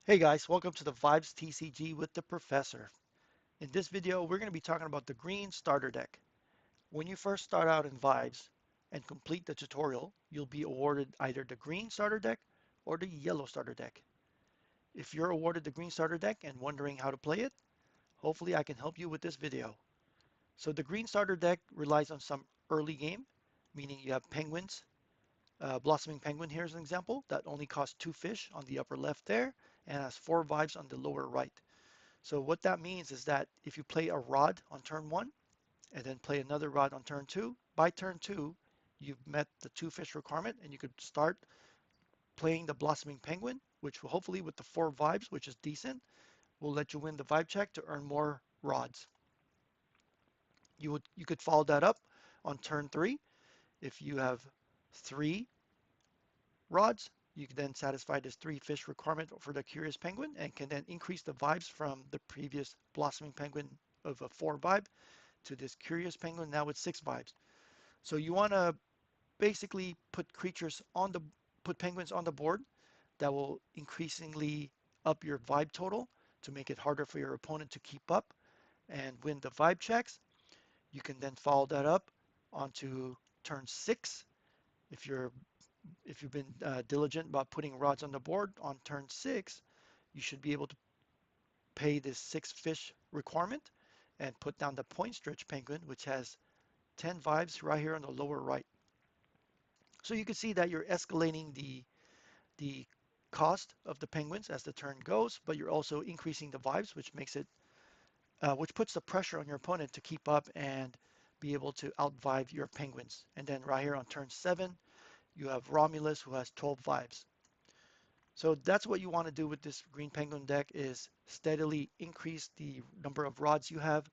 Hey guys, welcome to the Vibes TCG with the Professor. In this video, we're going to be talking about the green starter deck. When you first start out in Vibes and complete the tutorial, you'll be awarded either the green starter deck or the yellow starter deck. If you're awarded the green starter deck and wondering how to play it, hopefully I can help you with this video. So the green starter deck relies on some early game, meaning you have penguins. Blossoming Penguin here is an example that only costs 2 fish on the upper left there and has 4 vibes on the lower right. So what that means is that if you play a rod on turn one and then play another rod on turn two, by turn two, you've met the 2 fish requirement and you could start playing the Blossoming Penguin, which will hopefully with the 4 vibes, which is decent, will let you win the vibe check to earn more rods. You could follow that up on turn three. If you have 3 rods, you can then satisfy this 3 fish requirement for the Curious Penguin and can then increase the vibes from the previous Blossoming Penguin of a 4 vibe to this Curious Penguin now with 6 vibes. So you want to basically put penguins on the board that will increasingly up your vibe total to make it harder for your opponent to keep up and win the vibe checks. You can then follow that up onto turn 6. If you're if you've been diligent about putting rods on the board on turn 6, you should be able to pay this 6 fish requirement and put down the point stretch penguin, which has 10 vibes right here on the lower right. So you can see that you're escalating the cost of the penguins as the turn goes, but you're also increasing the vibes, which puts the pressure on your opponent to keep up and be able to outvibe your penguins. And then right here on turn 7, you have Romulus who has 12 vibes. So that's what you want to do with this green penguin deck is steadily increase the number of rods you have,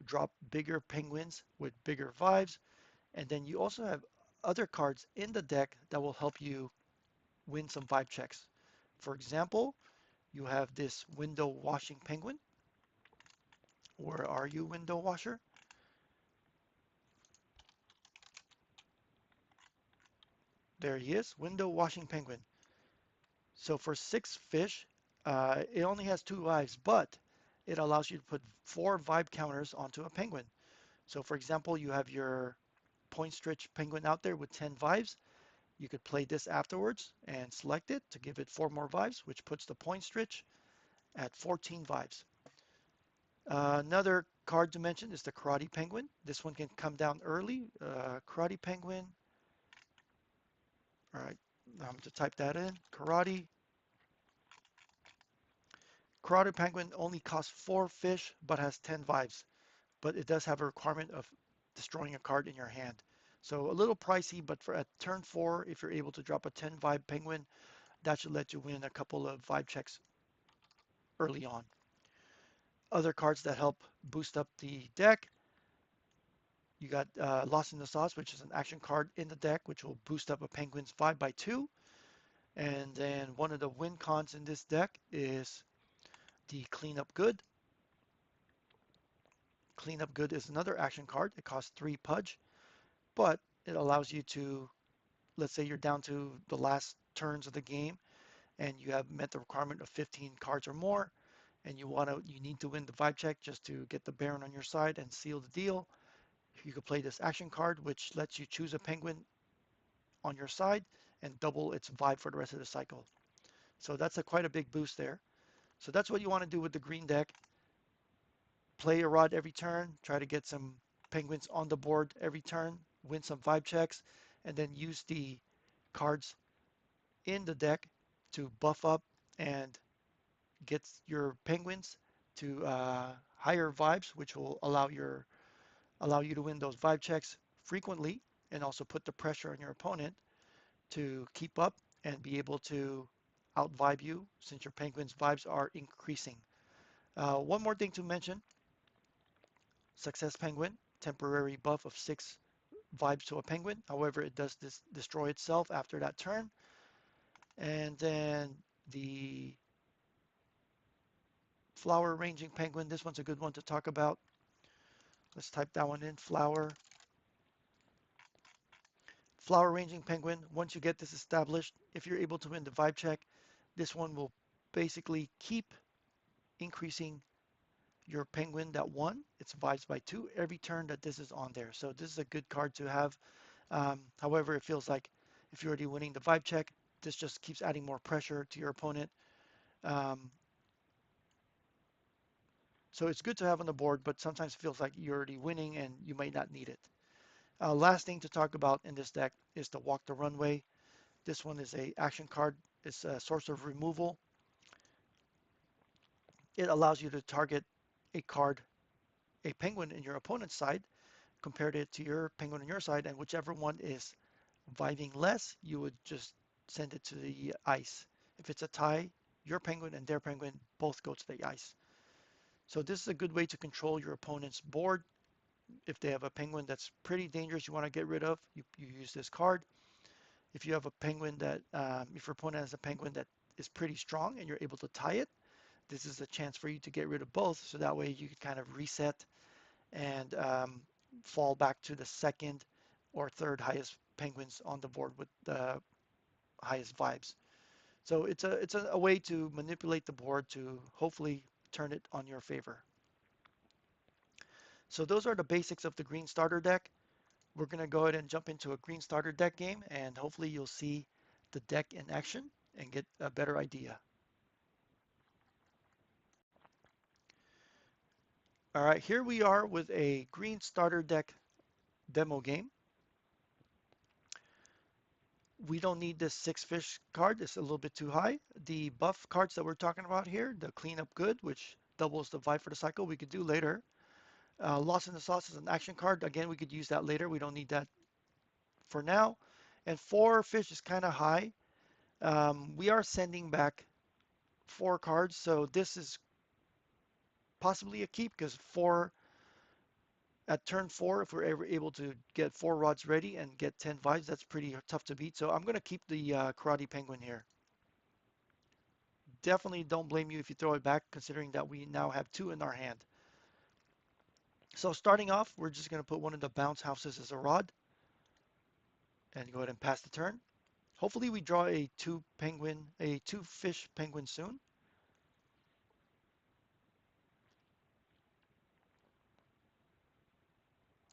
drop bigger penguins with bigger vibes, and then you also have other cards in the deck that will help you win some vibe checks. For example, you have this window washing penguin. Where are you, window washer? There he is, window washing penguin. So for 6 fish, it only has 2 vibes, but it allows you to put 4 vibe counters onto a penguin. So for example, you have your point stretch penguin out there with 10 vibes. You could play this afterwards and select it to give it 4 more vibes, which puts the point stretch at 14 vibes. Another card to mention is the Karate Penguin. This one can come down early. Karate Penguin. All right, I'm going to type that in. Karate Penguin only costs 4 fish but has 10 vibes. But it does have a requirement of destroying a card in your hand. So a little pricey, but for at turn 4, if you're able to drop a 10 vibe penguin, that should let you win a couple of vibe checks early on. Other cards that help boost up the deck, you got Lost in the Sauce, which is an action card in the deck, which will boost up a penguin's vibe by 2. And then one of the win cons in this deck is the Cleanup Good. Cleanup Good is another action card. It costs 3 Pudge, but it allows you to, let's say you're down to the last turns of the game and you have met the requirement of 15 cards or more, and you need to win the vibe check just to get the Baron on your side and seal the deal. You could play this action card, which lets you choose a penguin on your side and double its vibe for the rest of the cycle. So that's quite a big boost there. So that's what you want to do with the green deck. Play a rod every turn, try to get some penguins on the board every turn, win some vibe checks, and then use the cards in the deck to buff up and get your penguins to higher vibes, which will allow you to win those vibe checks frequently and also put the pressure on your opponent to keep up and be able to out vibe you since your penguins vibes are increasing. One more thing to mention, Success Penguin, temporary buff of 6 vibes to a penguin. However, it does destroy itself after that turn. And then the flower ranging penguin, this one's a good one to talk about. Let's type that one in, flower ranging penguin. Once you get this established, if you're able to win the vibe check, this one will basically keep increasing your penguin that won its vibes by 2 every turn that this is on there. So this is a good card to have. However, it feels like if you're already winning the vibe check, this just keeps adding more pressure to your opponent. Um, so it's good to have on the board, but sometimes it feels like you're already winning and you might not need it. Last thing to talk about in this deck is the Walk the Runway. This one is a action card. It's a source of removal. It allows you to target a card, a penguin in your opponent's side, compared it to your penguin on your side, and whichever one is vibing less, you would just send it to the ice. If it's a tie, your penguin and their penguin both go to the ice. So this is a good way to control your opponent's board. If they have a penguin that's pretty dangerous you want to get rid of, you use this card. If you have a penguin that, if your opponent has a penguin that is pretty strong and you're able to tie it, this is a chance for you to get rid of both. So that way you can kind of reset and fall back to the second or third highest penguins on the board with the highest vibes. So it's a way to manipulate the board to hopefully turn it on your favor. So those are the basics of the green starter deck. We're going to go ahead and jump into a green starter deck game, and hopefully you'll see the deck in action and get a better idea. All right, here we are with a green starter deck demo game. We don't need this 6 fish card. It's a little bit too high. The buff cards that we're talking about here, the cleanup good, which doubles the vibe for the cycle, we could do later. Lost in the Sauce is an action card. Again, we could use that later. We don't need that for now. And 4 fish is kind of high. We are sending back 4 cards, so this is possibly a keep because 4 at turn 4, if we're ever able to get 4 rods ready and get 10 vibes, that's pretty tough to beat. So I'm going to keep the Karate Penguin here. Definitely don't blame you if you throw it back, considering that we now have 2 in our hand. So starting off, we're just going to put one of the bounce houses as a rod and go ahead and pass the turn. Hopefully we draw a 2 fish penguin soon.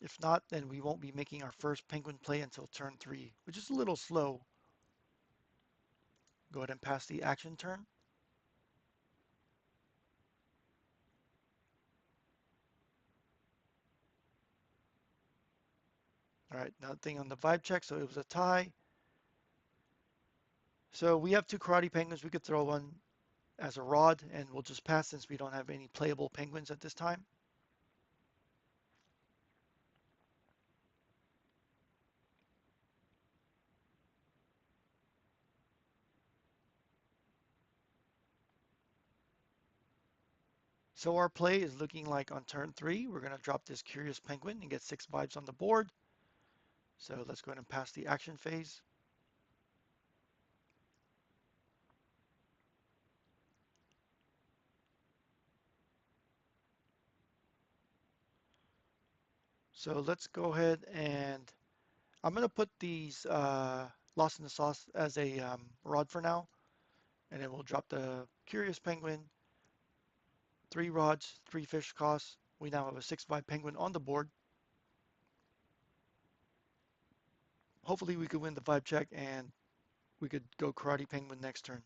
If not, then we won't be making our first penguin play until turn 3, which is a little slow. Go ahead and pass the action turn. All right, nothing on the vibe check, so it was a tie. So we have 2 karate penguins. We could throw one as a rod and we'll just pass since we don't have any playable penguins at this time. So our play is looking like on turn 3, we're going to drop this curious penguin and get 6 vibes on the board. So let's go ahead and pass the action phase. So let's go ahead and I'm going to put these Lost in the Sauce as a rod for now. And then we'll drop the curious penguin, 3 rods, 3 fish costs. We now have a 6 vibe penguin on the board. Hopefully we could win the vibe check and we could go Karate Penguin next turn.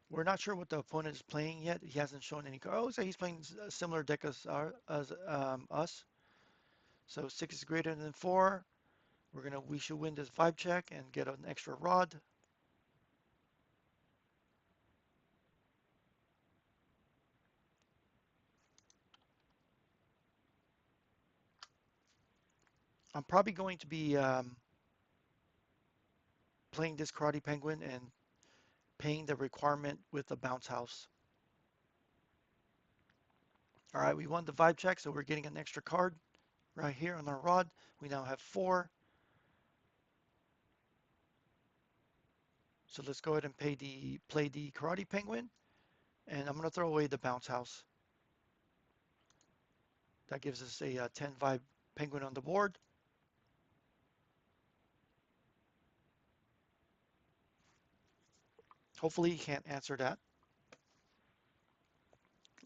We're not sure what the opponent is playing yet. He hasn't shown any cards. Oh, so he's playing a similar deck as us. So 6 is greater than 4. We should win this vibe check and get an extra rod. I'm probably going to be playing this Karate Penguin and paying the requirement with the bounce house. All right, we won the vibe check, so we're getting an extra card right here on our rod. We now have 4. So let's go ahead and play the Karate Penguin, and I'm going to throw away the bounce house. That gives us a 10 vibe penguin on the board. Hopefully he can't answer that.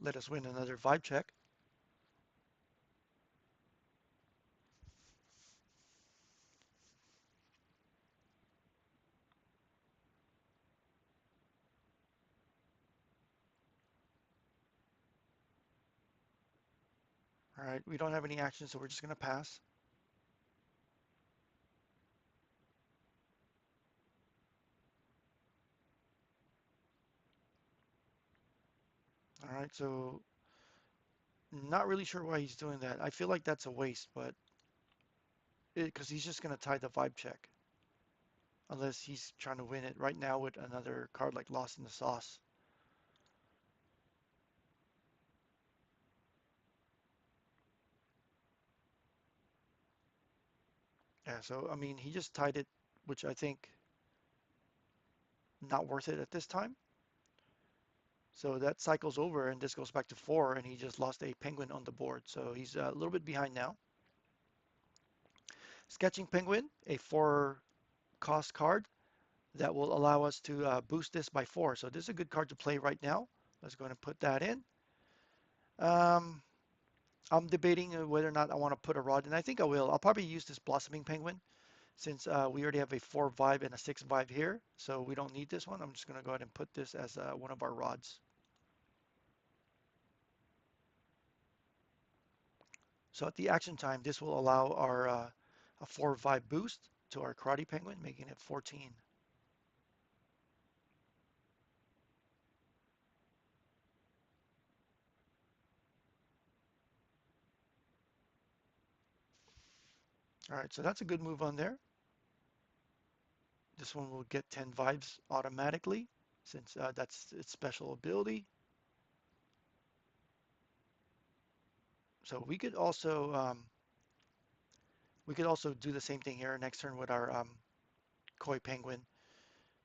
Let us win another vibe check. All right, we don't have any action, so we're just going to pass. All right, so not really sure why he's doing that. I feel like that's a waste, but because he's just going to tie the vibe check. Unless he's trying to win it right now with another card like Lost in the Sauce. Yeah, so I mean, he just tied it, which I think not worth it at this time. So that cycles over and this goes back to 4 and he just lost a penguin on the board. So he's a little bit behind now. Sketching Penguin, a 4 cost card that will allow us to boost this by 4. So this is a good card to play right now. Let's go ahead and put that in. Um, I'm debating whether or not I want to put a rod in. I think I will. I'll probably use this Blossoming Penguin since we already have a 4 vibe and a 6 vibe here. So we don't need this one. I'm just going to go ahead and put this as one of our rods. So at the action time, this will allow our a 4 vibe boost to our Karate Penguin, making it 14. All right, so that's a good move on there. This one will get 10 vibes automatically since that's its special ability. So we could also do the same thing here next turn with our Koi Penguin.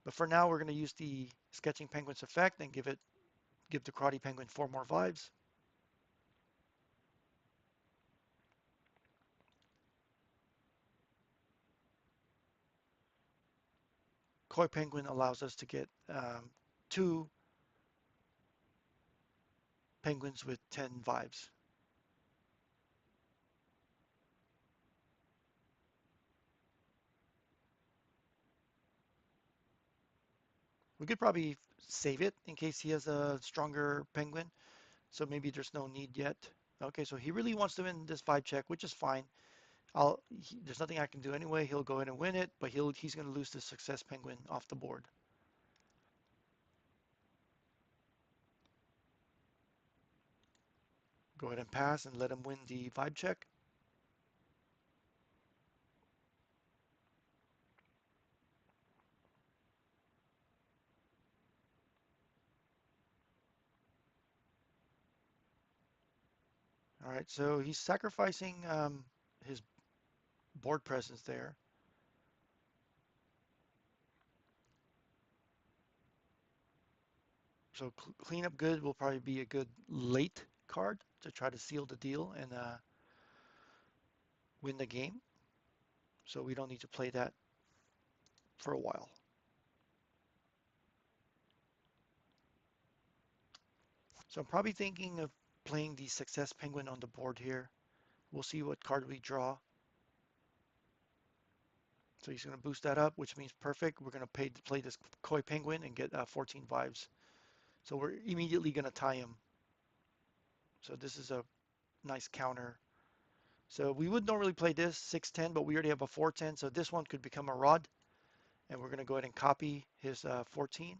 But for now, we're going to use the Sketching Penguins effect and give the Karate Penguin 4 more vibes. Koi Penguin allows us to get 2 penguins with 10 vibes. We could probably save it in case he has a stronger penguin. So maybe there's no need yet. Okay, so he really wants to win this vibe check, which is fine. There's nothing I can do anyway. He'll go in and win it, but he's going to lose the success penguin off the board. Go ahead and pass and let him win the vibe check. All right, so he's sacrificing his board presence there. So cleanup good will probably be a good late card to try to seal the deal and win the game. So we don't need to play that for a while. So I'm probably thinking of playing the success penguin on the board here. We'll see what card we draw. So he's going to boost that up, which means perfect. We're going to play this Koi Penguin and get 14 vibes. So we're immediately going to tie him. So this is a nice counter. So we would normally play this 610, but we already have a 410. So this one could become a rod. And we're going to go ahead and copy his 14.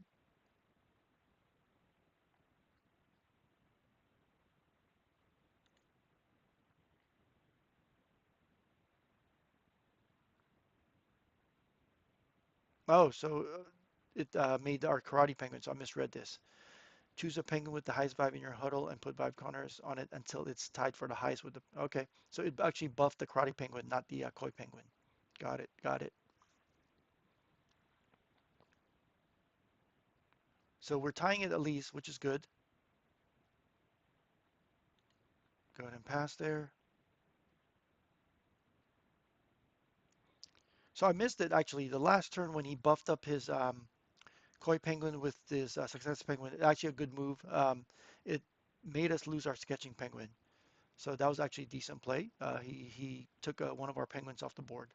Oh, so it made our Karate Penguin. So I misread this. Choose a penguin with the highest vibe in your huddle and put vibe counters on it until it's tied for the highest with the. Okay, so it actually buffed the Karate Penguin, not the Koi Penguin. Got it. Got it. So we're tying it at least, which is good. Go ahead and pass there. So I missed it actually. The last turn when he buffed up his Koi Penguin with his Success Penguin, actually a good move. It made us lose our Sketching Penguin. So that was actually a decent play. He took one of our penguins off the board.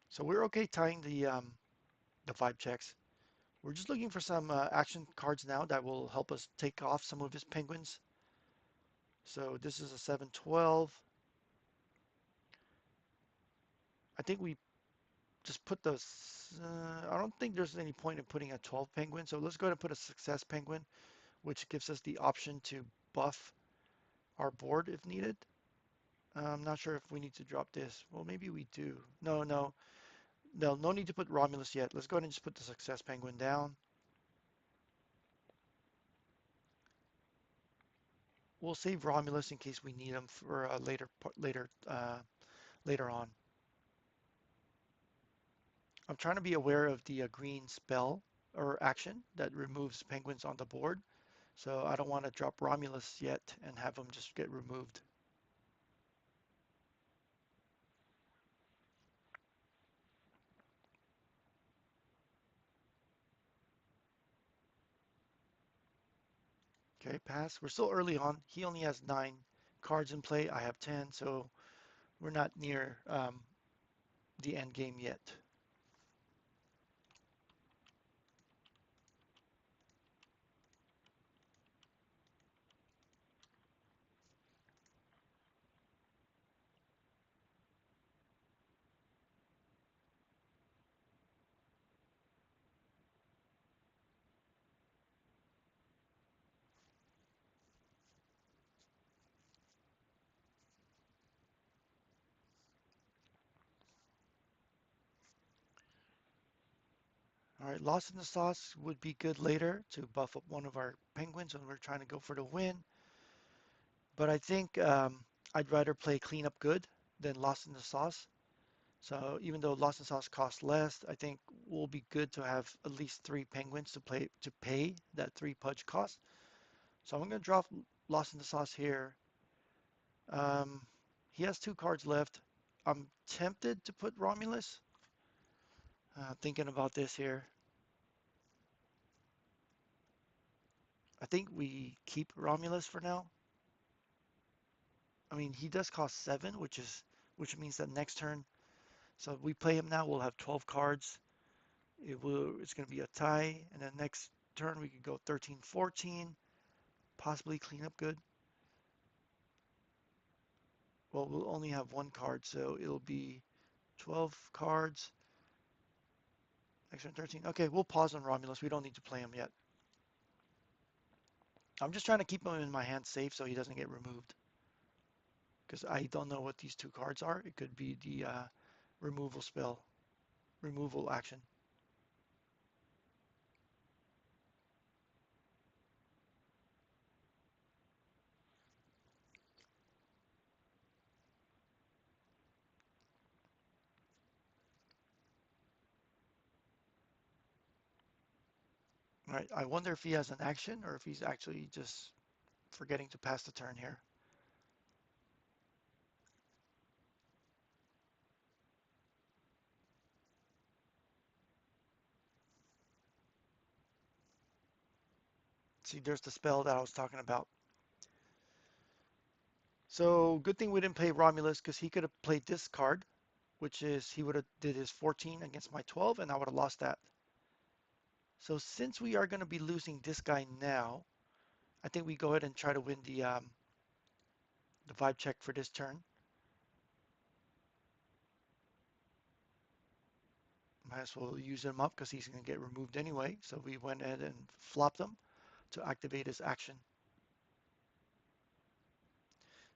So we're okay tying the vibe checks. We're just looking for some action cards now that will help us take off some of his penguins. So this is a 7-12. I think we just put those. I don't think there's any point in putting a 12 penguin. So let's go ahead and put a success penguin, which gives us the option to buff our board if needed. I'm not sure if we need to drop this. Well, maybe we do. No, no, no, no need to put Romulus yet. Let's go ahead and just put the success penguin down. We'll save Romulus in case we need him for later on. I'm trying to be aware of the green spell or action that removes penguins on the board. So I don't want to drop Romulus yet and have him just get removed. Okay, pass. We're still early on. He only has 9 cards in play. I have 10, so we're not near the end game yet. All right, Lost in the Sauce would be good later to buff up one of our penguins when we're trying to go for the win. But I think I'd rather play Cleanup Good than Lost in the Sauce. So even though Lost in the Sauce costs less, I think will be good to have at least 3 penguins to pay that 3 Pudge cost. So I'm going to drop Lost in the Sauce here. Um, he has 2 cards left. I'm tempted to put Romulus. Thinking about this here. I think we keep Romulus for now. I mean, he does cost 7, which means that next turn. So if we play him now, we'll have 12 cards. It's going to be a tie, and then next turn we could go 13, 14, possibly clean up good. Well, we'll only have 1 card, so it'll be 12 cards. Next turn 13. Okay, we'll pause on Romulus. We don't need to play him yet. I'm just trying to keep him in my hand safe so he doesn't get removed. Because I don't know what these 2 cards are. It could be the removal spell, removal action. All right, I wonder if he has an action or if he's actually just forgetting to pass the turn here. See, there's the spell that I was talking about. So good thing we didn't play Romulus because he could have played this card, which is he would have did his 14 against my 12 and I would have lost that. So since we are going to be losing this guy now, I think we go ahead and try to win the vibe check for this turn. Might as well use him up because he's going to get removed anyway. So we went ahead and flopped him to activate his action.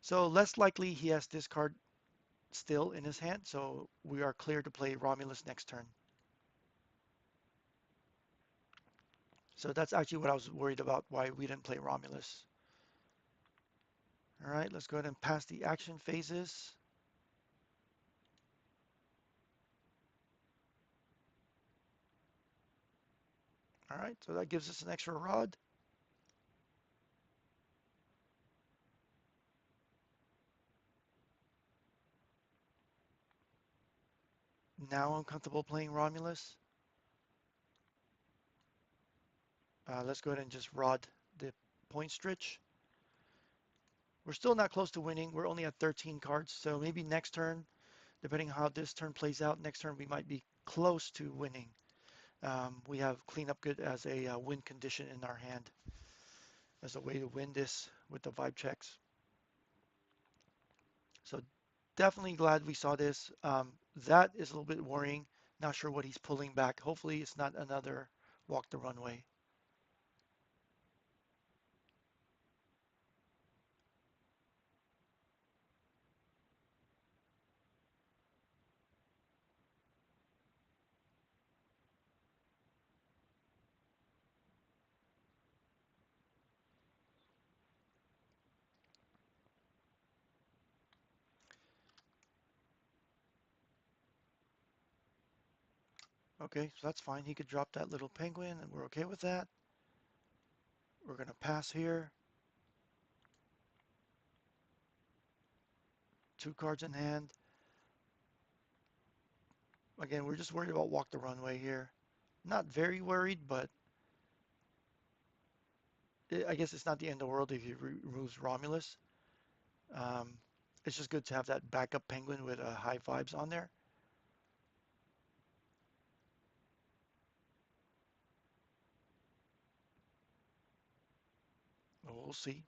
So less likely he has this card still in his hand, so we are clear to play Romulus next turn. So that's actually what I was worried about, why we didn't play Romulus. All right, let's go ahead and pass the action phases. All right, so that gives us an extra rod. Now I'm comfortable playing Romulus. Let's go ahead and just rod the point stretch. We're still not close to winning. We're only at 13 cards, so maybe next turn, depending on how this turn plays out, next turn we might be close to winning. We have cleanup good as a win condition in our hand as a way to win this with the vibe checks. So definitely glad we saw this. That is a little bit worrying. Not sure what he's pulling back. Hopefully it's not another walk the runway. Okay, so that's fine. He could drop that little penguin and we're okay with that. We're going to pass here. 2 cards in hand. Again, we're just worried about walk the runway here. Not very worried, but I guess it's not the end of the world if he removes Romulus. Um, it's just good to have that backup penguin with high vibes on there. We'll see.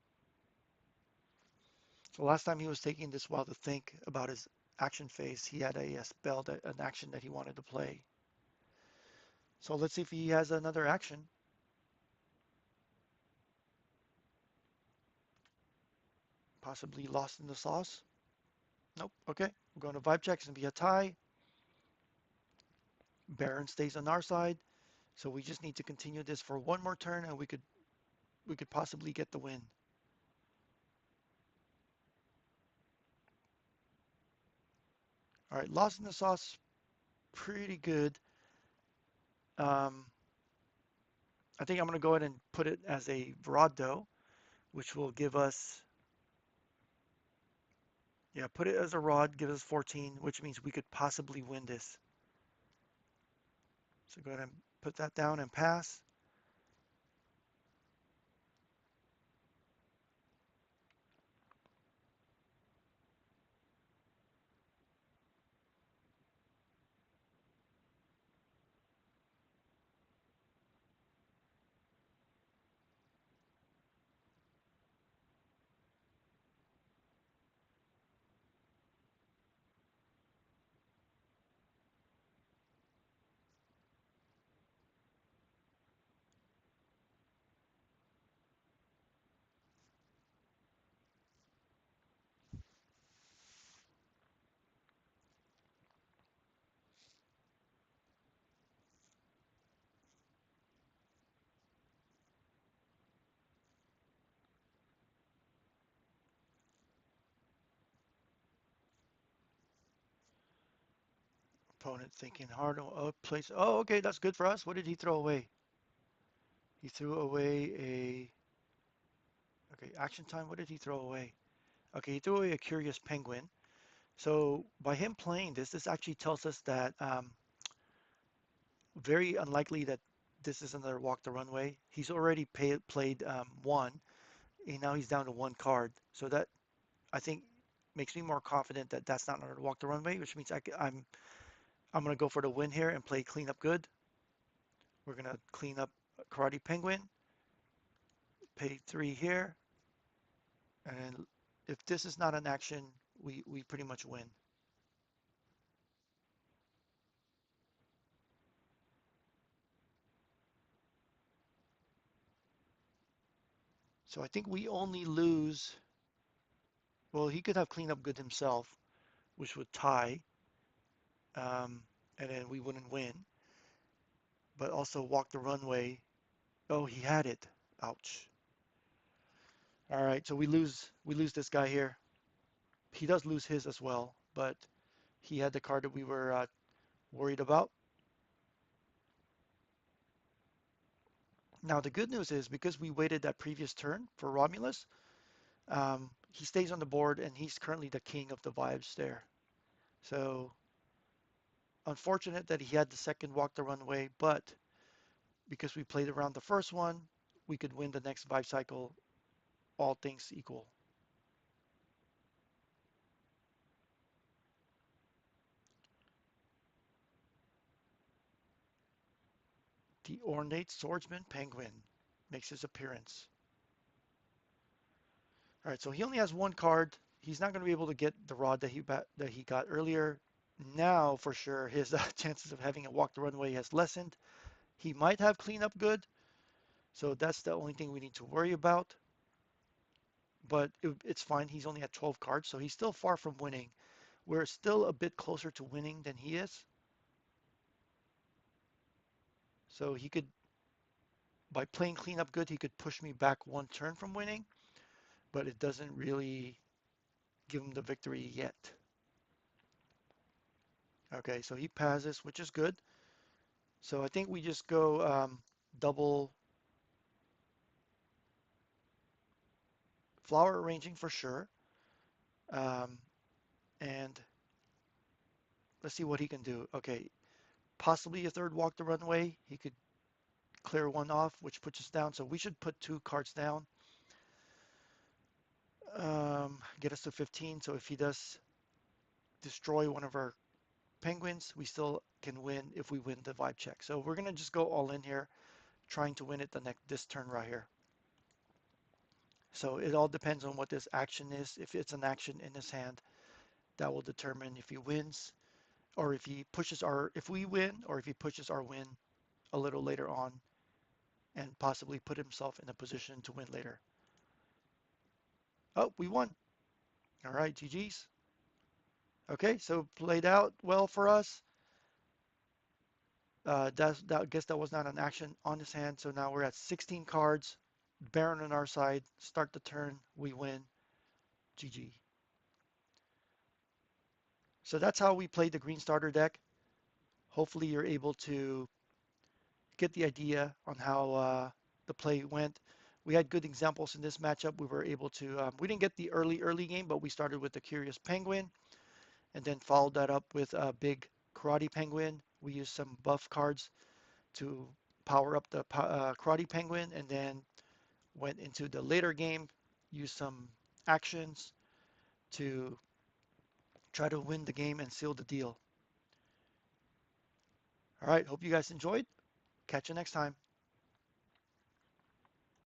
So last time he was taking this while to think about his action phase, he had a spell, an action that he wanted to play. So let's see if he has another action. Possibly lost in the sauce. Nope. Okay. We're going to vibe check. It's going to be a tie. Baron stays on our side. So we just need to continue this for one more turn and we could possibly get the win. All right, lost in the sauce, pretty good. Um, I think I'm going to go ahead and put it as a rod dough, which will give us, yeah, put it as a rod, give us 14, which means we could possibly win this. So go ahead and put that down and pass. Opponent thinking hard. Oh, place. Oh, okay, that's good for us. What did he throw away? He threw away okay, action time. What did he throw away? Okay, he threw away a curious penguin. So by him playing this, this actually tells us that very unlikely that this is another walk the runway. He's already played one, and now he's down to 1 card. So that I think makes me more confident that that's not another walk the runway, which means I'm gonna go for the win here and play clean up good. We're gonna clean up Karate Penguin, pay 3 here, and then if this is not an action, we pretty much win. So I think we only lose. Well, he could have clean up good himself, which would tie, um, and then we wouldn't win. But also walk the runway. Oh, he had it. Ouch. All right, so we lose this guy here. He does lose his as well, but he had the card that we were worried about. Now, the good news is because we waited that previous turn for Romulus, he stays on the board and he's currently the king of the vibes there. So unfortunate that he had the second walk the runway, but because we played around the first one, we could win the next vibe cycle, all things equal. The ornate swordsman penguin makes his appearance. All right, so he only has one card. He's not going to be able to get the rod that he got earlier. Now, for sure, his chances of having a walk the runway has lessened. He might have cleanup good, so that's the only thing we need to worry about. But it's fine. He's only at 12 cards, so he's still far from winning. We're still a bit closer to winning than he is. So he could, by playing cleanup good, he could push me back one turn from winning, but it doesn't really give him the victory yet. Okay, so he passes, which is good. So I think we just go double flower arranging for sure. Um, and let's see what he can do. Okay, possibly a third walk the runway. He could clear one off, which puts us down. So we should put two cards down. Get us to 15. So if he does destroy one of our penguins, we still can win if we win the vibe check. So we're gonna just go all in here, trying to win it this turn right here. So it all depends on what this action is. If it's an action in his hand, that will determine if he wins or if we win or if he pushes our win a little later on and possibly put himself in a position to win later. Oh, we won. All right, GG's. Okay, so played out well for us. I guess that was not an action on his hand. So now we're at 16 cards. Baron on our side. Start the turn. We win. GG. So that's how we played the green starter deck. Hopefully you're able to get the idea on how the play went. We had good examples in this matchup. We were able to, we didn't get the early game, but we started with the Curious Penguin and then followed that up with a big Karate Penguin. We used some buff cards to power up the Karate Penguin and then went into the later game, used some actions to try to win the game and seal the deal. All right, hope you guys enjoyed. Catch you next time.